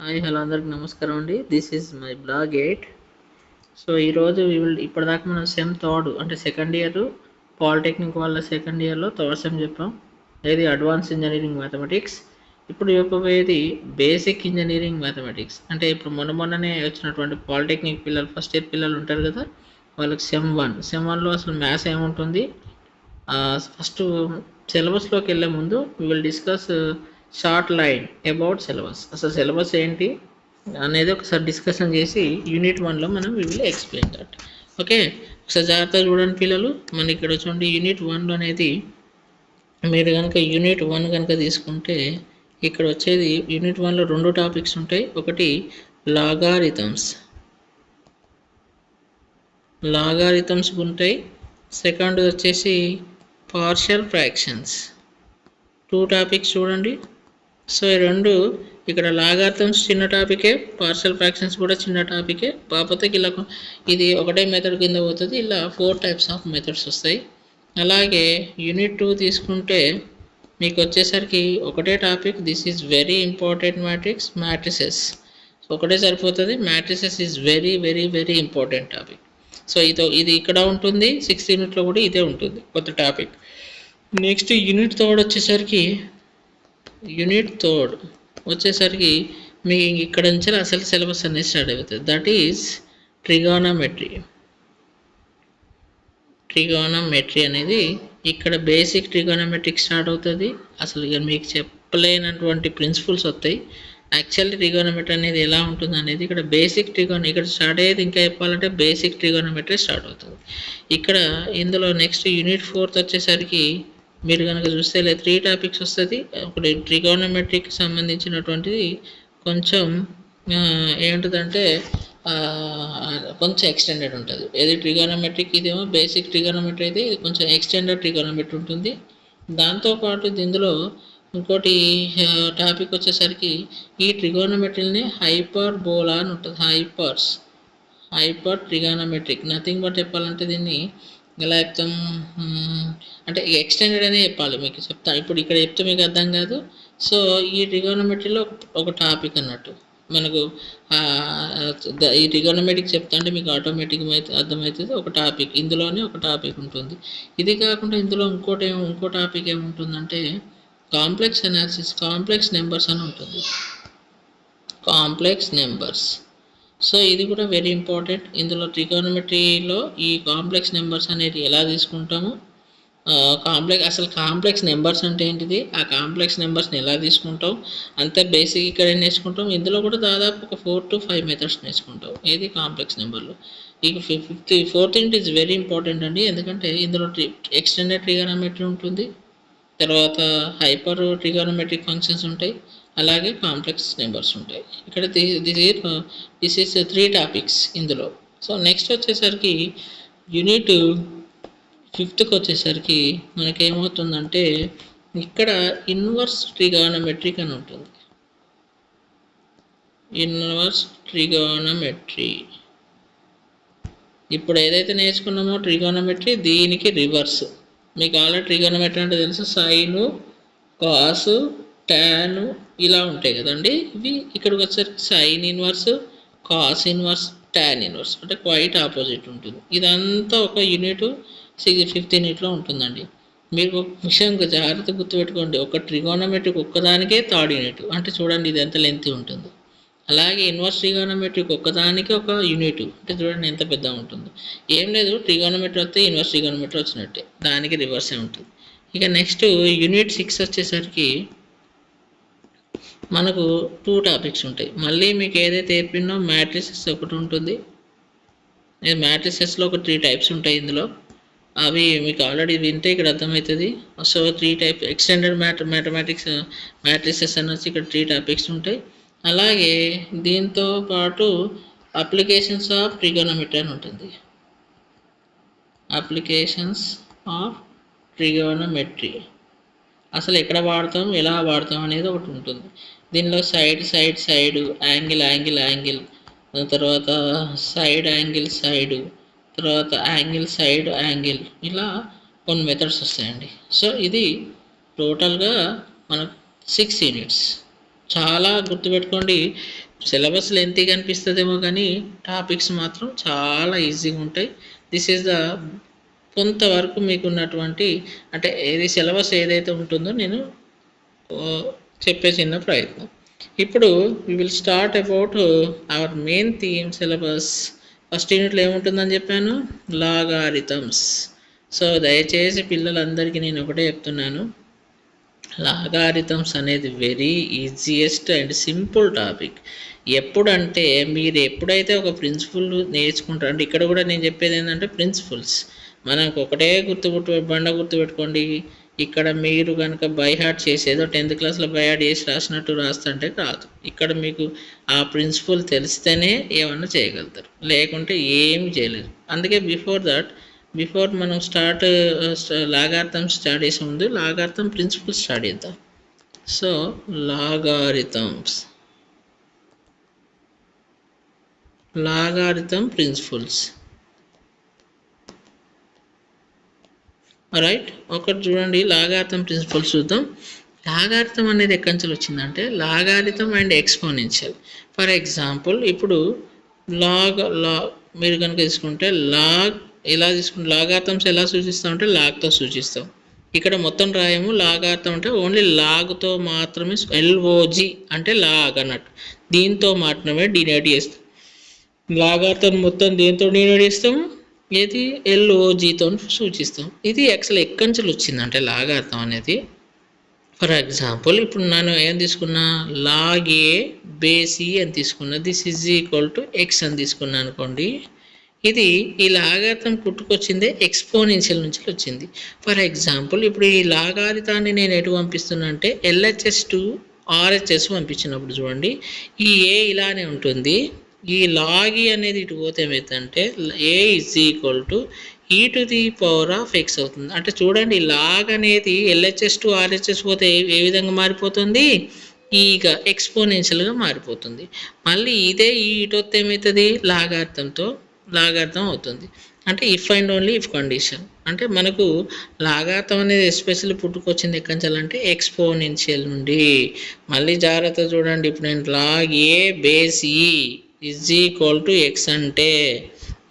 Hi hello అందరికి నమస్కారం అండి. This is my blog 8. So ఈరోజు ఇప్పటిదాకా మనం సెమ్ థర్డ్ అంటే సెకండ్ ఇయర్ పాలిటెక్నిక్ వాళ్ళ సెకండ్ ఇయర్లో థర్డ్ సెమ్ చెప్పాం. ఏది అడ్వాన్స్ ఇంజనీరింగ్ మ్యాథమెటిక్స్. ఇప్పుడు చెప్పబోయేది బేసిక్ ఇంజనీరింగ్ మ్యాథమెటిక్స్. అంటే ఇప్పుడు మొన్ననే వచ్చినటువంటి పాలిటెక్నిక్ పిల్లలు ఫస్ట్ ఇయర్ పిల్లలు ఉంటారు కదా, వాళ్ళకి సెమ్ వన్లో అసలు మ్యాథ్స్ ఏముంటుంది. ఫస్ట్ సిలబస్లోకి వెళ్ళే ముందు we will discuss short line about syllabus. అసలు సిలబస్ ఏంటి అనేది ఒకసారి డిస్కషన్ చేసి యూనిట్ 1లో మనం we will explain that. Okay, ఒకసారి జాగ్రత్తగా చూడండి పిల్లలు. మన ఇక్కడ చూడండి యూనిట్ 1 అనేది మీరు కనుక యూనిట్ 1 కనుక తీసుకుంటే ఇక్కడ వచ్చేది యూనిట్ 1లో 2 టాపిక్స్ ఉంటాయి. ఒకటి లాగారిథమ్స్ ఉంటాయి. సెకండ్ వచ్చేసి పార్షియల్ ఫ్రాక్షన్స్. 2 టాపిక్స్ చూడండి. సో ఈ రెండు ఇక్కడ లాగారిథమ్స్ చిన్న టాపికే, పార్షియల్ ఫ్రాక్షన్స్ కూడా చిన్న టాపికే. కాకపోతే ఇలా ఇది ఒకటే మెథడ్ కింద పోతుంది. ఇలా 4 టైప్స్ ఆఫ్ మెథడ్స్ వస్తాయి. అలాగే యూనిట్ 2 తీసుకుంటే మీకు వచ్చేసరికి ఒకటే topic. This is very important matrices. ఒకటే సరిపోతుంది. Matrices is very very very important topic. So ఇది ఇక్కడ ఉంటుంది. 6th యూనిట్లో కూడా ఇదే ఉంటుంది కొత్త టాపిక్. నెక్స్ట్ యూనిట్ థర్డ్ వచ్చేసరికి మీ ఇక్కడ నుంచి అసలు సిలబస్ అనేది స్టార్ట్ అవుతుంది. దట్ ఈజ్ ట్రిగోనమెట్రీ అనేది ఇక్కడ బేసిక్ ట్రిగోనమెట్రిక్ స్టార్ట్ అవుతుంది. అసలు ఇక మీకు చెప్పలేనటువంటి ప్రిన్సిపల్స్ వస్తాయి. యాక్చువల్లీ ట్రిగోనమెట్రీ అనేది ఎలా ఉంటుంది అనేది ఇక్కడ ఇక్కడ స్టార్ట్ అయ్యేది. ఇంకా చెప్పాలంటే బేసిక్ ట్రిగోనమెట్రీ స్టార్ట్ అవుతుంది ఇక్కడ. ఇందులో నెక్స్ట్ యూనిట్ 4 వచ్చేసరికి మీరు కనుక చూస్తే 3 టాపిక్స్ వస్తుంది. ఒకటి ట్రిగోనమెట్రీకి సంబంధించినటువంటిది కొంచెం ఏముంటుందంటే కొంచెం ఎక్స్టెండెడ్ ఉంటుంది. ఏది ట్రిగోనమెట్రిక్, ఇదేమో బేసిక్ ట్రిగోనమెట్రీ అయితే ఇది కొంచెం ఎక్స్టెండెడ్ ట్రిగోనమెట్రీ ఉంటుంది. దాంతోపాటు ఇందులో ఇంకోటి టాపిక్ వచ్చేసరికి ఈ ట్రిగోనమెట్రీని హైపర్బోలా అని ఉంటుంది. హైపర్ ట్రిగోనమెట్రిక్. నథింగ్ బట్ చెప్పాలంటే దీన్ని ఎలా చెప్తాం అంటే ఎక్స్టెండెడ్ అనే చెప్పాలి. మీకు చెప్తాను ఇప్పుడు ఇక్కడ చెప్తే మీకు అర్థం కాదు. సో ఈ ట్రిగోనమెట్రీలో ఒక టాపిక్ అన్నట్టు మనకు ఈ ట్రిగోనమెట్రిక్ చెప్తా అంటే మీకు ఆటోమేటిక్ అర్థమవుతుంది. ఒక టాపిక్ ఇందులోనే ఒక టాపిక్ ఉంటుంది. ఇది కాకుండా ఇందులో ఇంకో టాపిక్ ఏముంటుందంటే కాంప్లెక్స్ అనాలిసిస్, కాంప్లెక్స్ నెంబర్స్ అని ఉంటుంది. Complex numbers. సో ఇది కూడా వెరీ ఇంపార్టెంట్. ఇందులో ట్రిగోనమెట్రీలో ఈ కాంప్లెక్స్ నెంబర్స్ అనేది ఎలా తీసుకుంటాము, అసలు కాంప్లెక్స్ నెంబర్స్ అంటే ఏంటిది, ఆ కాంప్లెక్స్ నెంబర్స్ని ఎలా తీసుకుంటాం, అంతే బేసిక్ ఇక్కడ నేర్చుకుంటాం. ఇందులో కూడా దాదాపు ఒక 4 to 5 మెథడ్స్ నేర్చుకుంటాం. ఏది కాంప్లెక్స్ నెంబర్లో. ఇక 4th unit is very important అండి. ఎందుకంటే ఇందులో ఎక్స్టెండెడ్ ట్రిగోనమెట్రీ ఉంటుంది, తర్వాత హైపర్ ట్రిగోనమెట్రిక్ ఫంక్షన్స్ ఉంటాయి, అలాగే కాంప్లెక్స్ నెంబర్స్ ఉంటాయి. ఇక్కడ దిస్ ఈస్ 3 టాపిక్స్ ఇందులో. సో నెక్స్ట్ వచ్చేసరికి యూనిట్ 5th వచ్చేసరికి మనకేమవుతుందంటే ఇక్కడ ఇన్వర్స్ ట్రిగోనమెట్రిక్ అని ఉంటుంది. Inverse trigonometry. ఇప్పుడు ఏదైతే నేర్చుకున్నామో ట్రిగోనమెట్రీ, దీనికి రివర్స్. మీకు ఆల్రెడీ ట్రిగోనమెట్రీ అంటే తెలుసు. సైను, కాసు, టాను ఇలా ఉంటాయి కదండి. ఇవి ఇక్కడికి వచ్చేసరికి sine inverse, cos inverse, tan inverse అంటే క్వైట్ ఆపోజిట్ ఉంటుంది. ఇదంతా ఒక యూనిట్ 5th యూనిట్లో ఉంటుందండి. మీరు ఒక విషయం జాగ్రత్త గుర్తుపెట్టుకోండి. ఒక ట్రిగోనమెట్రిక్ ఒక్కదానికే 3rd యూనిట్. అంటే చూడండి ఇది ఎంత లెంత్ ఉంటుంది. అలాగే ఇన్వర్స్ ట్రిగోనమెట్రిక్ ఒక్కదానికి ఒక యూనిట్. అంటే చూడండి ఎంత పెద్దగా ఉంటుందో. ఏం లేదు, ట్రిగోనమెట్రీ వస్తే ఇన్వర్స్ ట్రిగోనమెట్రీ వచ్చినట్టే, దానికి రివర్సే ఉంటుంది. ఇక నెక్స్ట్ యూనిట్ 6 వచ్చేసరికి మనకు 2 టాపిక్స్ ఉంటాయి. మళ్ళీ మీకు ఏదైతే చెప్పిందో మ్యాట్రిసెస్ ఒకటి ఉంటుంది. మ్యాట్రిసెస్లో ఒక 3 టైప్స్ ఉంటాయి ఇందులో. అవి మీకు ఆల్రెడీ వింటే ఇక్కడ అర్థమవుతుంది. So 3 type extended mathematics matrices అని వచ్చి ఇక్కడ 3 టాపిక్స్ ఉంటాయి. అలాగే దీంతో పాటు అప్లికేషన్స్ ఆఫ్ ట్రిగోనమెట్రీ అని ఉంటుంది. అప్లికేషన్స్ ఆఫ్ ట్రిగోనమెట్రీ అసలు ఎక్కడ వాడతాం, ఎలా వాడతాం అనేది ఒకటి ఉంటుంది. దీనిలో సైడ్, యాంగిల్, తర్వాత సైడ్ యాంగిల్, తర్వాత యాంగిల్, ఇలా కొన్ని మెథడ్స్ వస్తాయండి. సో ఇది టోటల్గా మనకు 6 యూనిట్స్. చాలా గుర్తుపెట్టుకోండి. సిలబస్ లెంతీగా అనిపిస్తుందేమో కానీ టాపిక్స్ మాత్రం చాలా ఈజీగా ఉంటాయి. దిస్ ఈజ్ ద కొంతవరకు మీకు ఉన్నటువంటి అంటే ఏది సిలబస్ ఏదైతే ఉంటుందో నేను చెప్పే చిన్న ప్రయత్నం. ఇప్పుడు we will start about our main theme syllabus. First యూనిట్లో ఏముంటుందని చెప్పాను, లాగారిథమ్స్. సో దయచేసి పిల్లలందరికీ నేను ఒకటే చెప్తున్నాను, లాగారిథమ్స్ అనేది very easiest and simple topic. ఎప్పుడంటే మీరు ఎప్పుడైతే ఒక ప్రిన్సిపల్ నేర్చుకుంటారు, అంటే ఇక్కడ కూడా నేను చెప్పేది ఏంటంటే ప్రిన్సిపల్స్ మనకు ఒకటే గుర్తుపెట్టుకోండి. ఇక్కడ మీరు కనుక బై హార్ట్ చేసేదో 10th క్లాస్లో బై హార్ట్ చేసి రాసినట్టు రాస్తుంటే కాదు. ఇక్కడ మీకు ఆ ప్రిన్సిపల్ తెలిస్తేనే ఏమన్నా చేయగలుగుతారు, లేకుంటే ఏమి చేయలేరు. అందుకే బిఫోర్ మనం లాగారిథం స్టార్ట్ చేసే ముందు లాగారిథం ప్రిన్సిపల్ స్టార్ట్ చేద్దాం. So logarithm principles. రైట్, ఒకటి చూడండి, లాగారిథం ప్రిన్సిపల్స్ చూద్దాం. లాగారిథం అనేది ఎక్కడి నుంచి వచ్చిందంటే logarithm and exponential. For example ఇప్పుడు మీరు కనుక తీసుకుంటే ఎలా తీసుకుంటే లాగారిథమ్స్ ఎలా సూచిస్తామంటే లాగ్తో సూచిస్తాం. ఇక్కడ మొత్తం రాయము, లాగారిథం అంటే ఓన్లీ లాగ్తో మాత్రమే, ఎల్ఓజి అంటే లాగ్ అన్నట్టు, దీంతో మాత్రమే డినోట్ చేస్తాం. లాగారిథం మొత్తం దేంతో డినోట్ చేస్తాము, ఏది ఎల్ఓజితో సూచిస్తాం. ఇది యాక్చువల్ ఎక్కడి నుంచి వచ్చిందంటే లాగారిథం అనేది. ఫర్ ఎగ్జాంపుల్ ఇప్పుడు నేను ఏం తీసుకున్నా, లాగ్ ఏ బేస్ ఈ అని తీసుకున్నా, this is equal to X అని తీసుకున్నా అనుకోండి. ఇది ఈ లాగారిథం పుట్టుకొచ్చిందే ఎక్స్పోనెన్షియల్ నుంచి వచ్చింది. ఫర్ ఎగ్జాంపుల్ ఇప్పుడు ఈ లాగారిథాన్ని నేను ఎటు పంపిస్తున్నా అంటే ఎల్హెచ్ఎస్ టు ఆర్హెచ్ఎస్ పంపించినప్పుడు చూడండి, ఈ ఏ ఇలానే ఉంటుంది, ఈ లాగ్ అనేది ఇటు పోతే ఏమవుతుందంటే ఏ ఈజ్ ఈక్వల్ టు ఈ to the power of X అవుతుంది. అంటే చూడండి, లాగ్ అనేది ఎల్హెచ్ఎస్ టు ఆర్హెచ్ఎస్ పోతే ఏ విధంగా మారిపోతుంది, ఈగ ఎక్స్పోనెన్షియల్గా మారిపోతుంది. మళ్ళీ ఇదే ఈ ఇటు వస్తే ఏమవుతుంది, లాగారిథం అవుతుంది. అంటే if and only if condition. అంటే మనకు లాగారిథం అనేది ఎస్పెషల్లీ పుట్టుకొచ్చింది ఎక్కడి నుంచి అంటే ఎక్స్పోనెన్షియల్ నుండి. మళ్ళీ జాగ్రత్త చూడండి, ఇప్పుడు నేను log a base e is equal to X అంటే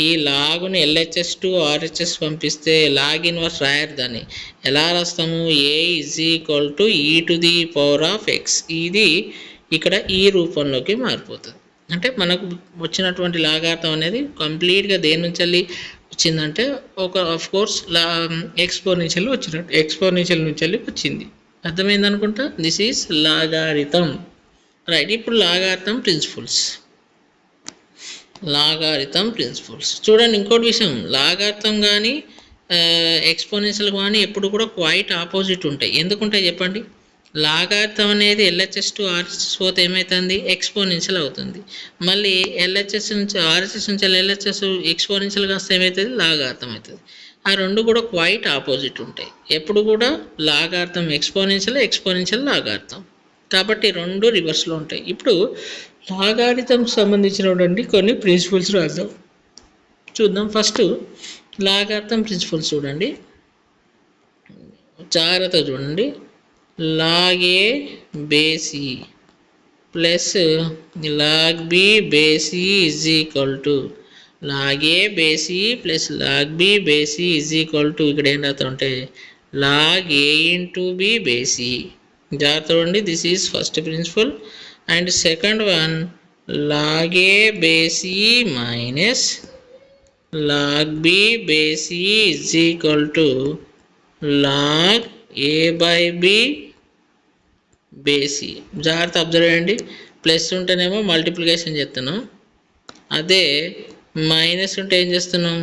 ఈ లాగుని ఎల్హెచ్ఎస్ టు ఆర్హెచ్ఎస్ పంపిస్తే లాగ్ ఇన్వర్స్ రాయరు, దాన్ని ఎలా రాస్తాము, ఏ ఈజ్ ఈక్వల్ టు ఈ to the power of X. ఇది ఇక్కడ ఈ రూపంలోకి మారిపోతుంది. అంటే మనకు వచ్చినటువంటి లాగారిథం అనేది కంప్లీట్గా దేని నుంచి వచ్చిందంటే ఒక ఆఫ్ కోర్స్ ఎక్స్పోనెన్షియల్ నుంచి వచ్చింది. అర్థమైంది అనుకుంటా. This is logarithm. రైట్, ఇప్పుడు లాగారిథం ప్రిన్సిపల్స్ చూడండి. ఇంకోటి విషయం, లాగారిథం కానీ ఎక్స్పోనెన్షియల్ కానీ ఎప్పుడు కూడా క్వైట్ ఆపోజిట్ ఉంటాయి. ఎందుకుంటాయి చెప్పండి, లాగారిథం అనేది ఎల్హెచ్ఎస్ టు ఆర్హెచ్ఎస్ పోతే ఏమవుతుంది, ఎక్స్పోనెన్షియల్ అవుతుంది. మళ్ళీ ఎల్హెచ్ఎస్ నుంచి ఆర్హెచ్ఎస్ నుంచి ఎల్హెచ్ఎస్ ఎక్స్పోనెన్షియల్గా వస్తే ఏమవుతుంది, లాగారిథం అవుతుంది. ఆ రెండు కూడా క్వైట్ ఆపోజిట్ ఉంటాయి. ఎప్పుడు కూడా లాగారిథం ఎక్స్పోనెన్షియల్ లాగారిథం. కాబట్టి రెండు రివర్స్లో ఉంటాయి. ఇప్పుడు లాగారిథం సంబంధించినటువంటి కొన్ని ప్రిన్సిపల్స్ చూద్దాం. ఫస్ట్ లాగారిథం ప్రిన్సిపల్స్ చూడండి, జాగ్రత్త చూడండి. Log a base e plus log b base e is equal to log a base e plus log b base e is equal to ఇక్కడ ఏం రాస్తుంటే log a into b base e. జాగ్రత్త చూడండి, this is first principle. And second one, log a base e minus log b base e is equal to log a by b base e. జాగ్రత్త observe చేయండి, plus ఉంటేనేమో multiplication చేస్తున్నాం, అదే minus ఉంటే ఏం చేస్తున్నాం,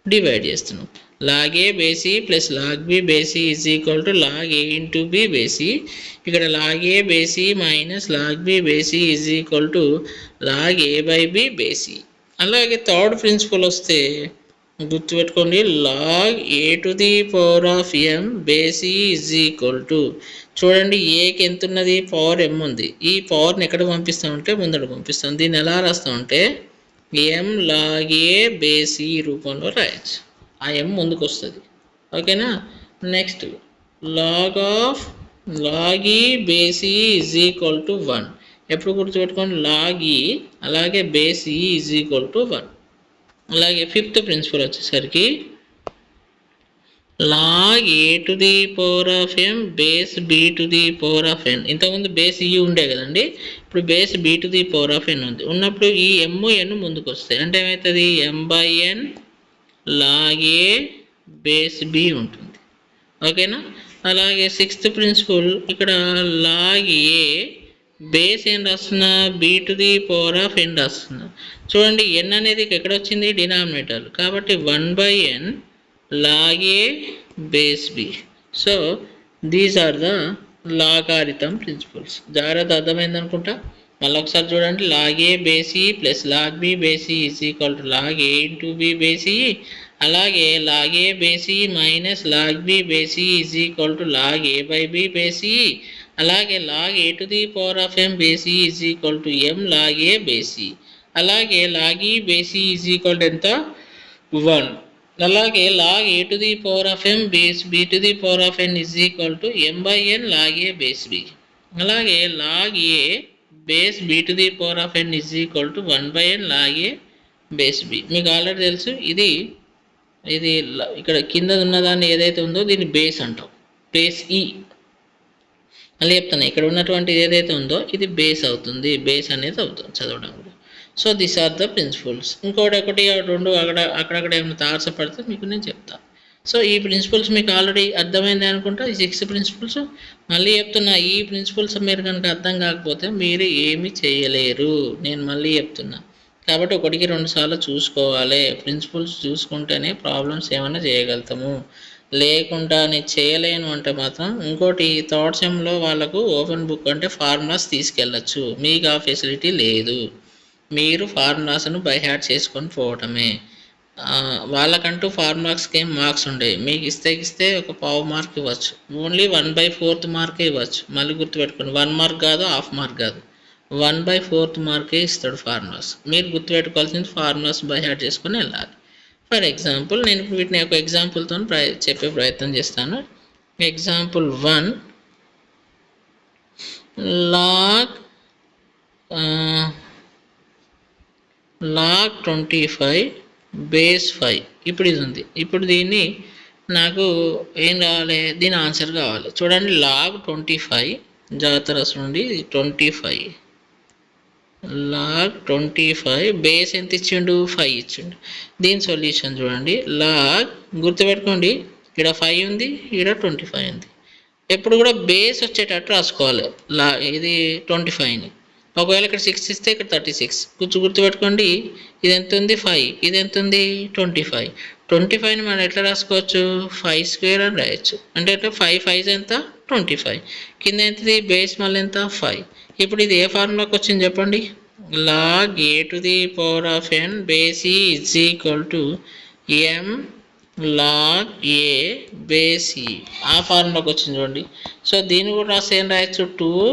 డివైడ్ చేస్తున్నాం. Log a base e plus log b base e is equal to log a into b base e. ఇక్కడ log a base e minus log b base e is equal to log a by b base e. అలాగే third principle వస్తే గుర్తుపెట్టుకోండి, log a to the power of m base e is equal to, చూడండి ఏకి ఎంత ఉన్నది, power ఎం ఉంది. ఈ పవర్ని ఎక్కడ పంపిస్తామంటే ముందర పంపిస్తాం. దీన్ని ఎలా రాస్తామంటే ఎం లాగ్ ఏ బేస్ ఈ రూపంలో రాయచ్చు. ఆ ఎం ముందుకు వస్తుంది, ఓకేనా. నెక్స్ట్ లాగ్ ఈ base e is equal to 1. ఎప్పుడు గుర్తుపెట్టుకోండి, లాగ్ ఈ అలాగే base e is equal to 1. అలాగే ఫిఫ్త్ ప్రిన్సిపల్ వచ్చేసరికి log a to the power of m base b to the power of n. ఇంతకుముందు బేస్ ఈ ఉండే కదండి, ఇప్పుడు base b to the power of n ఉంది. ఉన్నప్పుడు ఈ m n ముందుకు వస్తాయి, అంటే ఏమవుతుంది, m/n log a base b ఉంటుంది. ఓకేనా. అలాగే సిక్స్త్ ప్రిన్సిపల్ ఇక్కడ log a బేస్ ఏం రాస్తున్నా, b to the power of n రాస్తున్నా. చూడండి n అనేది ఎక్కడ వచ్చింది, డినామినేటర్, కాబట్టి 1/n log a base b. So these are the logarithm principles. జాగ్రత్త అర్థమైంది అనుకుంటా. మళ్ళీ ఒకసారి చూడండి, log a base e plus log b base e is equal to log a into b base e. అలాగే log a base e minus log b base e is equal to log a by b base e. అలాగే log a to the power of m base e is equal to m log a base e. అలాగే log e base e is equal to ఎంత, 1. అలాగే log a to the power of m base b to the power of n is equal to m/n log a base b. అలాగే log a base b to the power of n is equal to 1/n log a base b. మీకు already తెలుసు, ఇది ఇక్కడ కింద ఉన్నదాన్ని ఏదైతే ఉందో దీన్ని బేస్ అంటాం, బేస్ ఈ. మళ్ళీ చెప్తాను, ఇక్కడ ఉన్నటువంటి ఏదైతే ఉందో ఇది బేస్ అవుతుంది, బేస్ అనేది అవుతుంది చదవడం కూడా. So this are the principles. ఒకటి రెండు అక్కడక్కడ ఏమైనా తారసపడితే మీకు నేను చెప్తాను. సో ఈ ప్రిన్సిపల్స్ మీకు ఆల్రెడీ అర్థమైంది అనుకుంటా, ఈ 6 ప్రిన్సిపల్స్. మళ్ళీ చెప్తున్నా, ఈ ప్రిన్సిపల్స్ మీరు కనుక అర్థం కాకపోతే మీరు ఏమి చేయలేరు, నేను మళ్ళీ చెప్తున్నా. కాబట్టి 1-2 సార్లు చూసుకోవాలి. ప్రిన్సిపల్స్ చూసుకుంటేనే ప్రాబ్లమ్స్ ఏమైనా చేయగలుగుతాము, లేకుండా నేను చేయలేను అంటే మాత్రం. ఇంకోటి, థర్డ్ సెమ్లో వాళ్ళకు ఓపెన్ బుక్ అంటే ఫార్ములాస్ తీసుకెళ్ళచ్చు, మీకు ఆ ఫెసిలిటీ లేదు. మీరు ఫార్ములాస్ను బై హ్యాడ్ చేసుకొని పోవటమే. వాళ్ళకంటూ ఫార్ములాస్కి ఏం మార్క్స్ ఉండేవి, మీకు ఇస్తే ఒక ½ మార్క్ ఇవ్వచ్చు, ఓన్లీ 1/4 మార్కే ఇవ్వచ్చు. మళ్ళీ గుర్తుపెట్టుకోండి, 1 మార్క్ కాదు, ½ మార్క్ కాదు, 1/4 మార్కే ఇస్తాడు ఫార్ములాస్. మీరు గుర్తుపెట్టుకోవాల్సింది ఫార్ములాస్ బై హ్యాడ్ చేసుకొని వెళ్ళాలి. ఫర్ ఎగ్జాంపుల్ నేను వీటిని ఒక ఎగ్జాంపుల్తో చెప్పే ప్రయత్నం చేస్తాను. Example 1, log 25 base 5. ఇప్పుడు ఇది ఉంది. ఇప్పుడు దీన్ని నాకు ఏం కావాలి, దీని ఆన్సర్ కావాలి. చూడండి, log 25 జాగ్రత్త రాసుకోండి, 25 log 25 బేస్ ఎంత ఇచ్చిండు, 5 ఇచ్చిండు. దీని సొల్యూషన్ చూడండి, log గుర్తుపెట్టుకోండి, ఇక్కడ 5 ఉంది, ఇక్కడ 25 ఉంది. ఎప్పుడు కూడా బేస్ వచ్చేటట్టు రాసుకోవాలి. ఇది 25ని, ఒకవేళ ఇక్కడ 6 ఇస్తే ఇక్కడ 36. గుర్తుపెట్టుకోండి, ఇది ఎంత ఉంది, 5, ఇది ఎంత ఉంది, 25. 25ని మనం ఎట్లా రాసుకోవచ్చు, 5² అని రాయొచ్చు. అంటే 5 5 ఎంత, 25. కింద ఎంతది, బేస్ మళ్ళీ ఎంత, 5. ఇప్పుడు ఇది ఏ ఫార్ములాకి వచ్చింది చెప్పండి, log a to the power of n base e is equal to m log a base e. ఆ ఫార్ములాకి వచ్చింది చూడండి. సో దీన్ని కూడా రాస్తే ఏం రాయొచ్చు, 2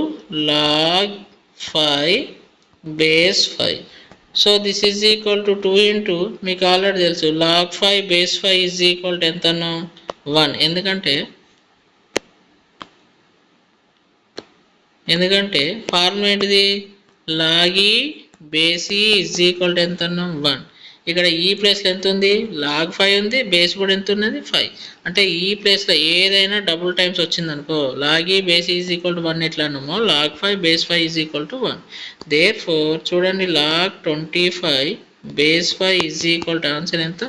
log 5 base 5. So this is equal to 2 into, మీకు ఆల్రెడీ తెలుసు, log 5 base 5 is equal to ఎంతనో, 1. ఎందుకంటే ఫార్ములా ఏంటిది, log e base e is equal to ఎంతనో, 1. ఇక్కడ ఈ ప్లేస్లో ఎంత ఉంది, log 5 ఉంది, బేస్ కూడా ఎంత ఉన్నది, 5. అంటే ఈ ప్లేస్లో ఏదైనా డబుల్ టైమ్స్ వచ్చింది అనుకో, log e base is equal to 1 ఎట్లా అన్నామో, log 5 base 5 is equal to 1. Therefore చూడండి, log 25 base 5 is equal to answer ఎంత,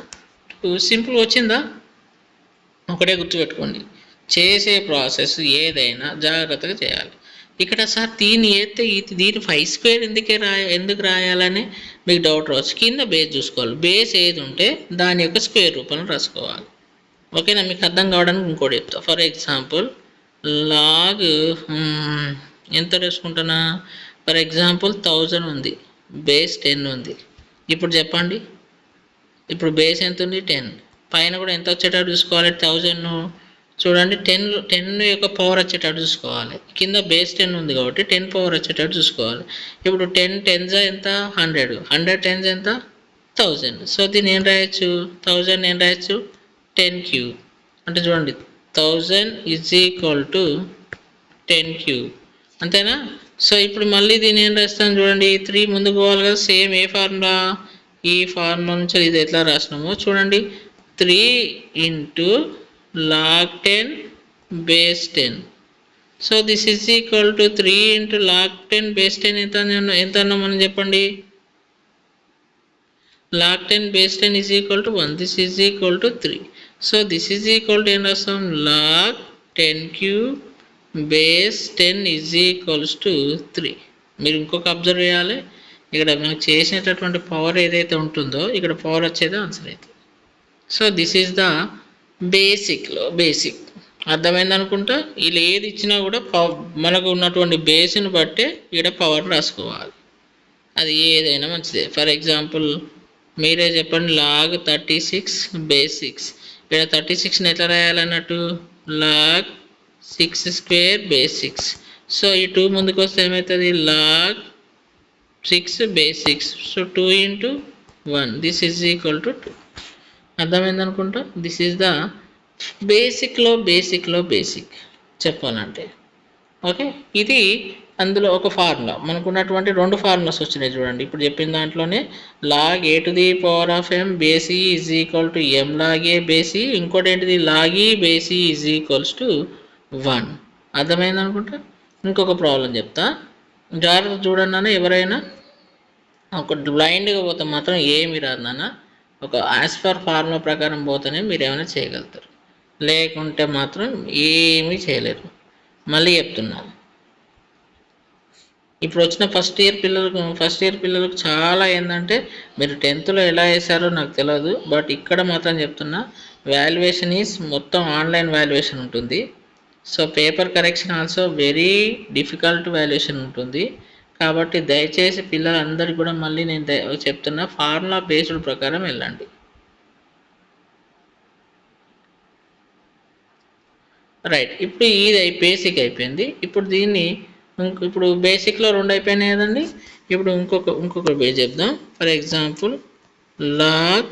2. సింపుల్ వచ్చిందా. ఒకటే గుర్తుపెట్టుకోండి, చేసే ప్రాసెస్ ఏదైనా జాగ్రత్తగా చేయాలి. ఇక్కడ సార్ దీన్ని అయితే దీని 5² ఎందుకు రాయాలని మీకు డౌట్ రావచ్చు. కింద బేస్ చూసుకోవాలి, బేస్ ఏది ఉంటే దాని యొక్క స్క్వేర్ రూపంలో రాసుకోవాలి. ఓకేనా, మీకు అర్థం కావడానికి ఇంకోటి చెప్తా. ఫర్ ఎగ్జాంపుల్ లాగ్ ఎంత రాసుకుంటున్నా, ఫర్ ఎగ్జాంపుల్ 1000 ఉంది, బేస్ 10 ఉంది. ఇప్పుడు చెప్పండి, ఇప్పుడు బేస్ ఎంత ఉంది, 10. పైన కూడా ఎంత వచ్చేటట్టు చూసుకోవాలి, 1000. చూడండి, 10 యొక్క పవర్ వచ్చేటట్టు చూసుకోవాలి. కింద బేస్ 10 ఉంది కాబట్టి 10 పవర్ వచ్చేటట్టు చూసుకోవాలి. ఇప్పుడు 10 10s ఎంత, 100. 100 10s ఎంత, 1000. సో దీన్ని ఏం రాయొచ్చు, 1000 ఏం రాయొచ్చు, 10³ అంటే చూడండి, 1000 ఈజ్ ఈక్వల్ టు 10³ అంతేనా. సో ఇప్పుడు మళ్ళీ దీన్ని ఏం రాస్తాను చూడండి, 3 ముందుకు పోవాలి కదా, సేమ్ ఏ ఫార్ములా, ఈ ఫార్ములా నుంచి ఇది ఎట్లా రాసినామో చూడండి, 3 into log 10 base 10. So this is equal to 3 into log 10 base 10 ఎంత అన్నా మనం చెప్పండి, log 10 base 10 is equal to 1. This is equal to 3. So this is equal to some log 10 cube base 10 is equals to 3. మీరు ఇంకొక observe చేయాలి, ఇక్కడ మనం చేసినటువంటి పవర్ ఏదైతే ఉంటుందో ఇక్కడ పవర్ వచ్చేది ఆన్సర్ అయితే. సో దిస్ ఈజ్ ద బేసిక్లో బేసిక్. అర్థమైంది అనుకుంటా. ఇలా ఏది ఇచ్చినా కూడా మనకు ఉన్నటువంటి బేస్ని బట్టే ఇక్కడ పవర్ రాసుకోవాలి, అది ఏదైనా మంచిదే. ఫర్ ఎగ్జాంపుల్ మీరే చెప్పండి, లాగ్ 36 బేస్ 6. ఇక్కడ 36ని ఎట్లా రాయాలన్నట్టు, లాగ్ 6 స్క్వేర్ బేస్ 6. సో ఈ 2 ముందుకు వస్తే ఏమవుతుంది, log 6 base 6. So 2 into 1, this is equal to 2. అర్థమైంది అనుకుంటా. దిస్ ఈజ్ ద బేసిక్లో బేసిక్ చెప్పాలంటే. ఓకే, ఇది అందులో ఒక ఫార్ములా. మనకు ఉన్నటువంటి 2 ఫార్ములాస్ వచ్చినాయి చూడండి ఇప్పుడు చెప్పిన దాంట్లోనే. Log a to the power of m base is equal to m log a base, ఇంకోటి ఏంటిది లాగ్ ఈ బేసి ఈజ్ ఈక్వల్స్ టు 1. అర్థమైంది అనుకుంటా. ఇంకొక ప్రాబ్లం చెప్తా, జాగ్రత్త చూడండి అన్న. ఎవరైనా ఒక బ్లైండ్గా పోతే మాత్రం ఏమి రాదు నాన్న, ఒక యాజ్ పర్ ఫార్ములా ప్రకారం పోతేనే మీరు ఏమైనా చేయగలుగుతారు, లేకుంటే మాత్రం ఏమీ చేయలేరు. మళ్ళీ చెప్తున్నాను, ఇప్పుడు వచ్చిన ఫస్ట్ ఇయర్ పిల్లలకు చాలా ఏంటంటే, మీరు 10th ఎలా వేసారో నాకు తెలియదు, బట్ ఇక్కడ మాత్రం చెప్తున్నా, వాల్యుయేషన్ ఈజ్ మొత్తం ఆన్లైన్ వాల్యుయేషన్ ఉంటుంది. So paper correction also very difficult valuation ఉంటుంది. కాబట్టి దయచేసి పిల్లలందరికీ కూడా మళ్ళీ నేను చెప్తున్నా, ఫార్ములా బేస్డ్ ప్రకారం వెళ్ళండి. రైట్, ఇప్పుడు ఇది బేసిక్ అయిపోయింది. ఇప్పుడు దీన్ని ఇప్పుడు బేసిక్లో 2 అయిపోయినాయి కదండి. ఇప్పుడు ఇంకొక బేస్ చెప్దాం. ఫర్ ఎగ్జాంపుల్ లాగ్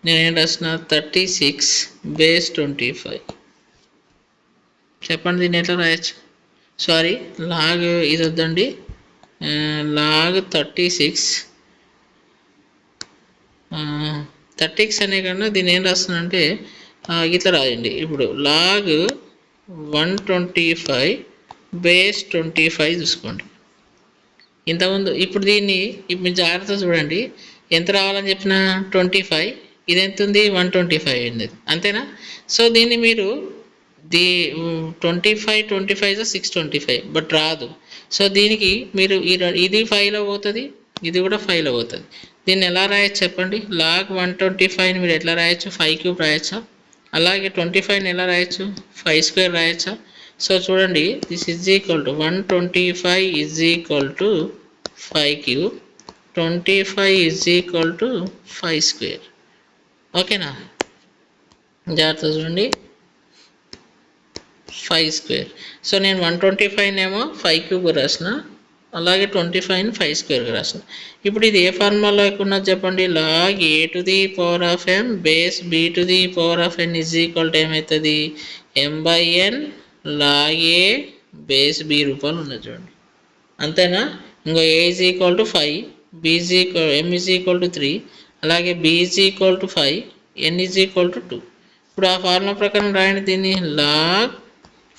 నేనేం రాసిన 36 బేస్ 25. చెప్పండి దీన్ని ఎట్లా రాయచ్చు. సారీ, లాగ్ ఇది వద్దండి, లాగ్ 36 అనే కన్నా దీన్ని ఏం రాస్తున్నానంటే ఇట్లా రాయండి. ఇప్పుడు లాగ్ 125 బేస్ 25 చూసుకోండి. ఇంతకుముందు ఇప్పుడు దీన్ని ఇప్పుడు జాగ్రత్త చూడండి, ఎంత రావాలని చెప్పిన 25, ఇది ఎంత ఉంది 125 ఉంది, అంతేనా. సో దీన్ని మీరు 25 625, బట్ రాదు. సో దీనికి మీరు ఇది 5లో పోతుంది, ఇది కూడా 5లో పోతుంది. దీన్ని ఎలా రాయచ్చు చెప్పండి. లాగ్ 125ని మీరు ఎట్లా రాయొచ్చు, 5 క్యూబ్ రాయచ్చా. అలాగే 25ని ఎలా రాయొచ్చు, 5 స్క్వేర్ రాయచ్చా. సో చూడండి, this is equal to 125 is equal to 5 cube, 25 is equal to 5 square. ఓకేనా, జాగ్రత్త చూడండి, 5 స్క్వేర్. సో నేను 125 ఏమో 5 క్యూబ్ రాసిన, అలాగే 25ని 5 స్క్వేర్గా రాసిన. ఇప్పుడు ఇది ఏ ఫార్ములాలో ఉన్నది చెప్పండి, log a to the power of m base b to the power of n is equal to ఏమవుతుంది, m/n log a base B రూపాయలు ఉన్నది చూడండి, అంతేనా. ఇంకో a is equal to 5, m is equal to 3, అలాగే b is equal to 5, n is equal to 2. ఇప్పుడు ఆ formula ప్రకారం రాయండి దీన్ని. Log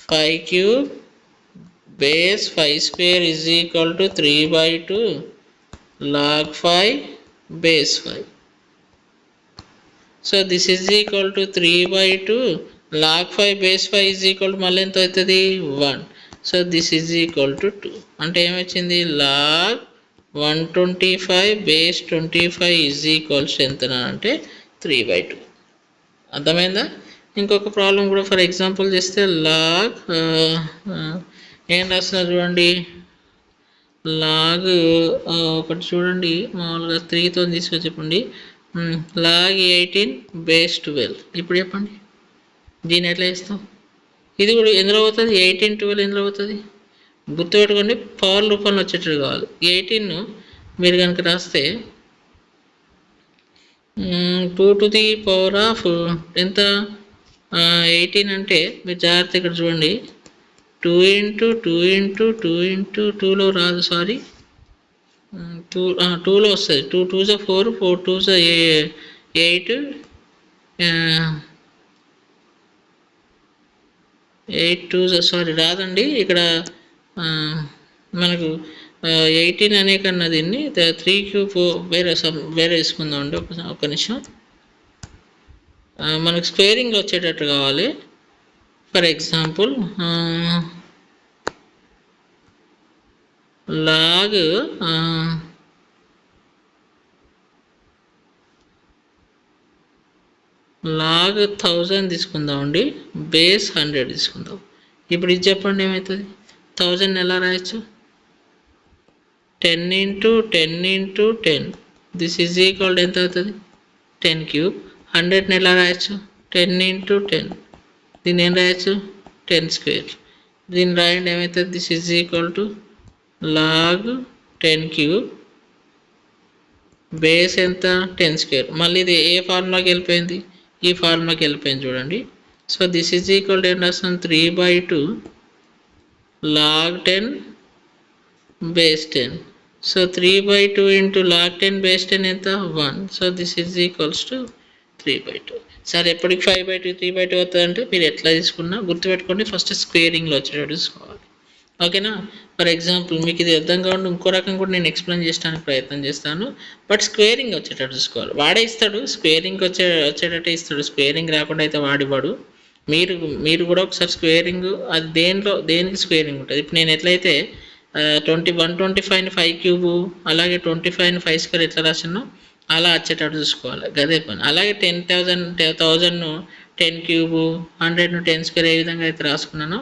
5 cube base 5 square is equal to 3/2 log 5 base 5. So this is equal to 3/2 log 5 base 5 is equal to మళ్ళీ ఎంత అవుతుంది 1. So this is equal to 2. అంటే ఏమొచ్చింది, లాగ్ 125 బేస్ 25 ఈజ్ ఈక్వల్స్ ఎంత అంటే 3/2. అర్థమైందా. ఇంకొక ప్రాబ్లం కూడా ఫర్ ఎగ్జాంపుల్ చేస్తే, లాగ్ ఏం రాస్తున్నా చూడండి, లాగ్ ఒకటి చూడండి, మామూలుగా 3తో తీసుకొని చెప్పండి, లాగ్ 18 బేస్ 12. ఇప్పుడు చెప్పండి దీన్ని ఎట్లా ఇస్తాం. ఇది కూడా ఎందులో పోతుంది, 18 12 ఎందులో పోతుంది గుర్తుపెట్టుకోండి, పవర్ రూపంలో వచ్చేటట్టు కావాలి. 18 మీరు కనుక రాస్తే 2 టు ది పవర్ ఆఫ్ ఎంత 18 అంటే మీరు జాగ్రత్త ఇక్కడ చూడండి, 2 ఇంటూ 2 ఇంటూ 2 ఇంటూ 2లో రాదు, సారీ 2లో వస్తుంది. 2 2s 4, 4 2s 8, 8 2s సారీ రాదండి ఇక్కడ. మనకు 18 అనే కన్నా దీన్ని 3 క్యూబ్ వేరే వేసుకుందాం అండి. ఒక నిమిషం, మనకు స్క్వేరింగ్ వచ్చేటట్టు కావాలి. ఫర్ ఎగ్జాంపుల్ లాగ్ 1000 తీసుకుందాం అండి, బేస్ 100 తీసుకుందాం. ఇప్పుడు ఇది చెప్పండి ఏమవుతుంది? 1000 ఎలా రాయొచ్చు? 10 into 10 into 10 this is equal ఎంత అవుతుంది? 10 క్యూబ్. 100ని ఎలా రాయొచ్చు? 10 ఇంటూ 10, దీన్ని ఏం రాయొచ్చు? 10 స్క్వేర్. దీన్ని రాయండి ఏమవుతుంది? This is equal to log 10 cube base ఎంత? 10 స్క్వేర్. మళ్ళీ ఇది ఏ ఫార్ములాకి వెళ్ళిపోయింది? ఈ ఫార్ములాకి వెళ్ళిపోయింది చూడండి. So this is equal to ఏం రాస్తాం? 3/2 log 10 base 10. So 3/2 into log 10 base 10 ఎంత? 1. So this is equals to 3/2. సరే ఎప్పటికి 5/2 3/2 అవుతుందంటే మీరు ఎట్లా తీసుకున్నా గుర్తుపెట్టుకోండి, ఫస్ట్ స్క్వేరింగ్లో వచ్చేటట్టు తీసుకోవాలి. ఓకేనా? ఫర్ ఎగ్జాంపుల్ మీకు ఇది అర్థం కాకుండా ఇంకో రకం కూడా నేను ఎక్స్ప్లెయిన్ చేయడానికి ప్రయత్నం చేస్తాను. బట్ స్క్వేరింగ్ వచ్చేటట్టు చూసుకోవాలి. వాడే ఇస్తాడు, స్క్వేరింగ్ వచ్చేటట్టు ఇస్తాడు. స్క్వేరింగ్ రాకుండా అయితే వాడివాడు. మీరు కూడా ఒకసారి స్క్వేరింగ్ అది దేనికి స్క్వేరింగ్ ఉంటుంది. ఇప్పుడు నేను ఎట్లయితే 125ని 5 క్యూబు అలాగే 25ని 5 స్క్వేర్ ఎట్లా రాసినో అలా వచ్చేటట్టు చూసుకోవాలి. గదే పని. అలాగే 10,000ను 10 క్యూబు 100ను 10 స్క్వేర్ ఏ విధంగా అయితే రాసుకున్నానో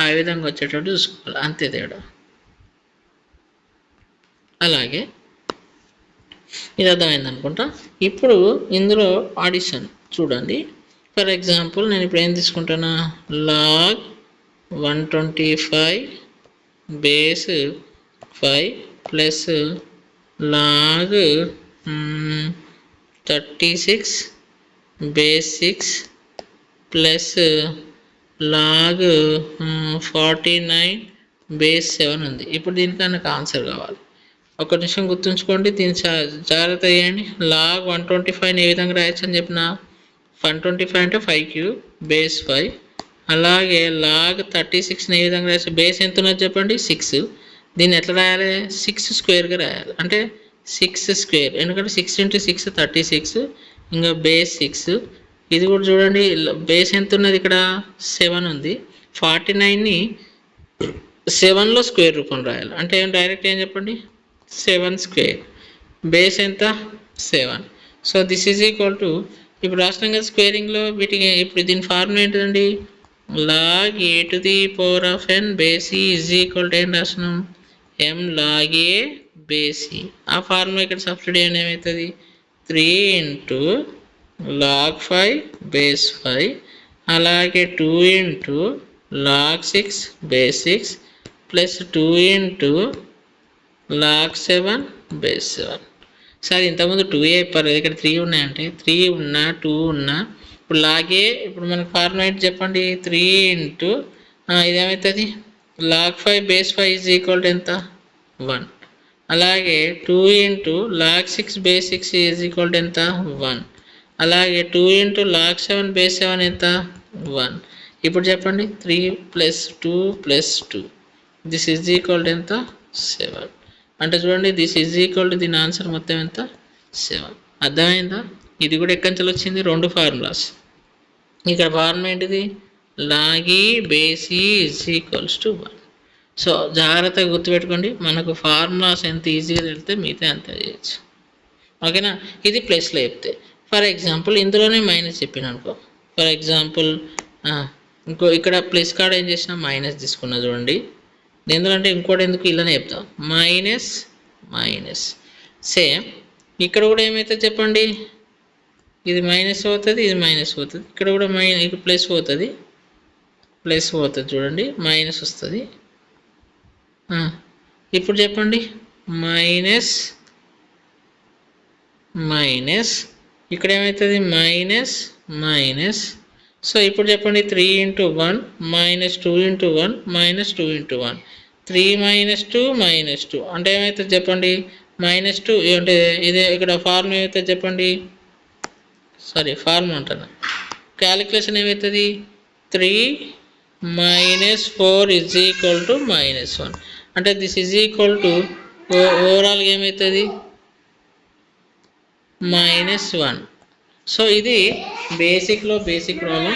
ఆ విధంగా వచ్చేటట్టు చూసుకోవాలి. అంతే తేడా. అలాగే ఇది అర్థమైంది అనుకుంటా. ఇప్పుడు ఇందులో ఆడిషన్ చూడండి. ఫర్ ఎగ్జాంపుల్ నేను ఇప్పుడు ఏం తీసుకుంటానా? log 125 base 5 plus log 36 base 6 plus log 49 base 7 ఉంది. ఇప్పుడు దీనికి నాకు ఆన్సర్ కావాలి. ఒక నిమిషం గుర్తుంచుకోండి, దీన్ని జాగ్రత్త చేయండి. log 125ని ఏ విధంగా రాయొచ్చు అని చెప్పిన? 125 అంటే 5 క్యూబ్ బేస్ 5. అలాగే log 36ని ఏ విధంగా రాయొచ్చు? బేస్ ఎంత ఉన్నది చెప్పండి? 6. దీన్ని ఎట్లా రాయాలి? 6 స్క్వేర్గా రాయాలి. అంటే 6 స్క్వేర్, ఎందుకంటే 6 ఇంటూ 6 36, ఇంకా బేస్ 6. ఇది కూడా చూడండి, బేస్ ఎంత ఉన్నది ఇక్కడ? 7 ఉంది. 49ని 7లో స్క్వేర్ రూపం రాయాలి. అంటే డైరెక్ట్ ఏం చెప్పండి? 7 స్క్వేర్. బేస్ ఎంత? 7. So this is equal to, ఇప్పుడు రాష్ట్రం కదా స్క్వేరింగ్లో వీటికి. ఇప్పుడు దీని ఫార్ములా ఏంటిదండి? log a to the power of n base e is equal to ఏం రాసినాం? m log a base e. ఆ ఫార్ములా ఇక్కడ సబ్స్టిట్యూట్ చేయడం ఏమవుతుంది? 3 ఇంటూ log 5 బేస్ 5 అలాగే 2 into log 6 base 6 plus 2 into log 7 base 7. సరే ఇంతకుముందు 2a చెప్పారు, ఇక్కడ 3 ఉన్నాయంటే 3 ఉన్నా 2 ఉన్నా ఇప్పుడు లాగే. ఇప్పుడు మనకు ఫార్ములా ఏంటి చెప్పండి? 3 ఇంటూ ఇదేమవుతుంది? log 5 base 5 is equal to ఎంత? 1. అలాగే 2 into log 6 base 6 is equal to ఎంత? 1. అలాగే 2 ఇంటూ log 7 బేస్ 7 ఎంత? 1. ఇప్పుడు చెప్పండి 3 plus 2 plus 2 this is equal to ఎంత? 7. అంటే చూడండి దిస్ ఈజ్ ఈక్వల్ టు దీని ఆన్సర్ మొత్తం ఎంత? 7. అర్థమైందా? ఇది కూడా ఎక్కడి నుంచి వచ్చింది? 2 ఫార్ములాస్. ఇక్కడ ఫార్ములా ఏంటిది? log e base e is equals to 1. So జాగ్రత్తగా గుర్తుపెట్టుకోండి, మనకు ఫార్ములాస్ ఎంత ఈజీగా తెలితే మిగతా అంత చేయొచ్చు. ఓకేనా? ఇది ప్లస్లో చెప్తే. ఫర్ ఎగ్జాంపుల్ ఇందులోనే మైనస్ చెప్పిన అనుకో. ఫర్ ఎగ్జాంపుల్ ఇంకో ఇక్కడ ప్లస్ కాడ ఏం చేసినా మైనస్ తీసుకున్నా చూడండి. ఎందుకంటే ఇంకోటి ఎందుకు ఇలానే చెప్తాం, మైనస్ మైనస్. సేమ్ ఇక్కడ కూడా ఏమవుతుంది చెప్పండి? ఇది మైనస్ అవుతుంది, ఇది మైనస్ అవుతుంది. ఇక్కడ కూడా ప్లస్ పోతుంది, ప్లస్ పోతుంది చూడండి, మైనస్ వస్తుంది. ఇప్పుడు చెప్పండి మైనస్ మైనస్, ఇక్కడ ఏమవుతుంది? మైనస్ మైనస్ సో ఇప్పుడు చెప్పండి 3 into 1 minus 2 into 1 minus 2 into 1. 3 minus 2 minus 2 అంటే ఏమవుతుంది చెప్పండి, -2 అంటే ఇదే ఇక్కడ ఫార్మ్ ఏమవుతుంది చెప్పండి, సారీ ఫార్మ్ అంటున్నా, క్యాలిక్యులేషన్ ఏమవుతుంది, 3 minus 4 is equal to -1 అంటే దిస్ ఈజ్ ఈక్వల్ టు ఓవరాల్గా ఏమవుతుంది -1. సో ఇది బేసిక్లో బేసిక్ ప్రాబ్లం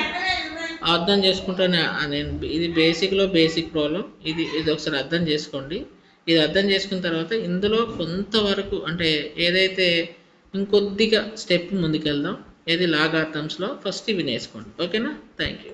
అర్థం చేసుకుంటానే నేను, ఇది బేసిక్లో బేసిక్ ప్రాబ్లం, ఇది ఒకసారి అర్థం చేసుకోండి. ఇది అర్థం చేసుకున్న తర్వాత ఇందులో కొంతవరకు అంటే ఏదైతే ఇంకొద్దిగా స్టెప్ ముందుకెళ్దాం, ఏది లాగార్థమ్స్లో ఫస్ట్ ఇవి నేర్చుకోండి. ఓకేనా, థ్యాంక్ యూ.